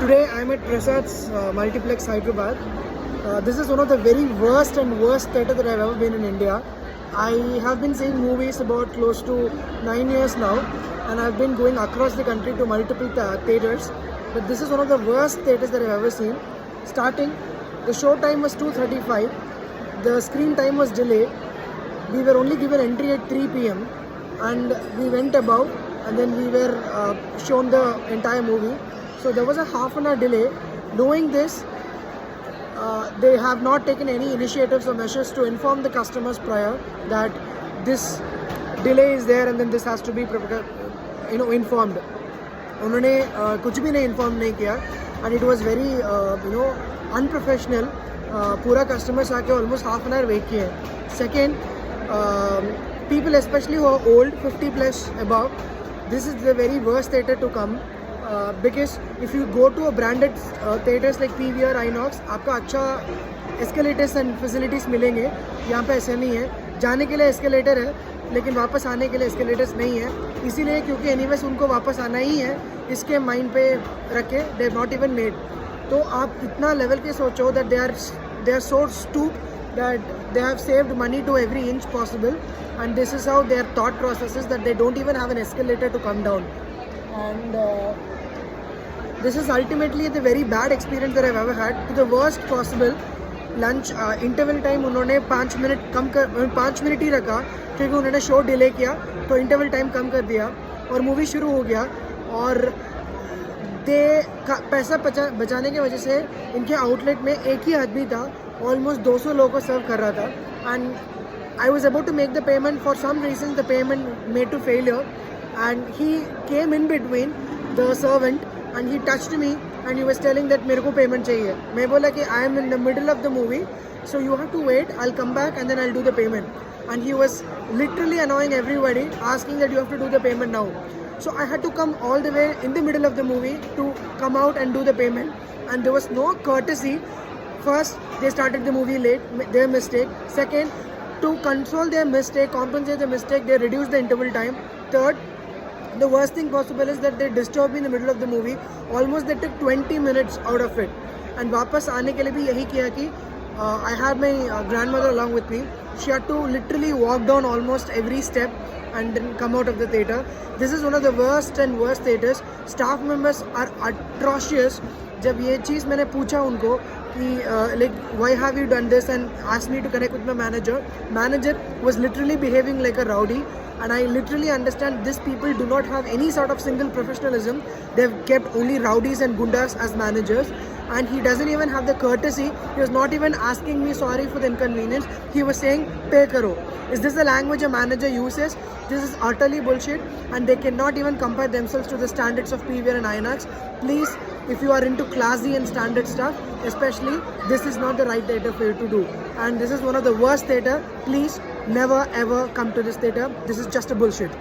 Today I'm at Prasad's Multiplex Hyderabad. This is one of the very worst theatre that I've ever been in India. I have been seeing movies about close to 9 years now, and I've been going across the country to multiple theatres. But this is one of the worst theatres that I've ever seen. Starting, the show time was 2:35. The screen time was delayed. We were only given entry at 3 p.m. and we went above, and then we were shown the entire movie. So there was a half an hour delay. Knowing this, they have not taken any initiatives or measures to inform the customers prior that this delay is there and then this has to be informed. उन्होंने कुछ भी नहीं inform नहीं किया, and it was very unprofessional. पूरा customers आके almost half an hour wait किए. Second, people especially who are old, 50 plus above, this is the very worst theatre to come. Because if you go to a branded theatres like PVR, Inox, आपका अच्छा escalators and facilities मिलेंगे. यहाँ पे ऐसा नहीं है. जाने के लिए escalator है, लेकिन वापस आने के लिए escalators नहीं है. इसीलिए क्योंकि anyways उनको वापस आना ही है, इसके mind पे रख के they have not even made. तो आप इतना level के सोचो that they are so stupid that they have saved money to every inch possible, and this is how their thought process is, that they don't even have an escalator to come down. And this is ultimately the very bad experience that I've ever had. To the worst possible, lunch interval time उन्होंने 5 minute ही रखा, क्योंकि उन्होंने show delay किया तो interval time कम कर दिया और movie शुरू हो गया. और पैसा बचाने की वजह से इनके आउटलेट में एक ही आदमी था, ऑलमोस्ट 200 लोगों को सर्व कर रहा था. And I was about to make the payment. For some reason the payment made to failure, and he came in between the servant and he touched me and he was telling that मेरे को payment चाहिए. मैं बोला कि I am in the middle of the movie, so you have to wait, I'll come back and then I'll do the payment. And he was literally annoying everybody, asking that you have to do the payment now. So I had to come all the way in the middle of the movie to come out and do the payment, and there was no courtesy. First, they started the movie late, their mistake. Second, to console their mistake, compensate the mistake, they reduced the interval time. Third, the worst thing possible is that they disturbed me in the middle of the movie. Almost they took 20 minutes out of it. And वापस आने के लिए भी यही किया कि I had my grandmother along with me. She had to literally walk down almost every step and then come out of the theatre. This is one of the worst theatres. Staff members are atrocious. जब ये चीज़ मैंने पूछा उनको कि like why have you done this and asked me to connect with my manager was literally behaving like a rowdy. And I literally understand these people do not have any sort of single professionalism. They've kept only rowdies and gundas as managers. And he doesn't even have the courtesy. He was not even asking me sorry for the inconvenience. He was saying, pay karo. Is this the language a manager uses? This is utterly bullshit. And they cannot even compare themselves to the standards of PVR and Inox. Please, if you are into classy and standard stuff, especially, this is not the right theatre for you to do. And this is one of the worst theatre. Please, never ever come to this theatre. This is just a bullshit.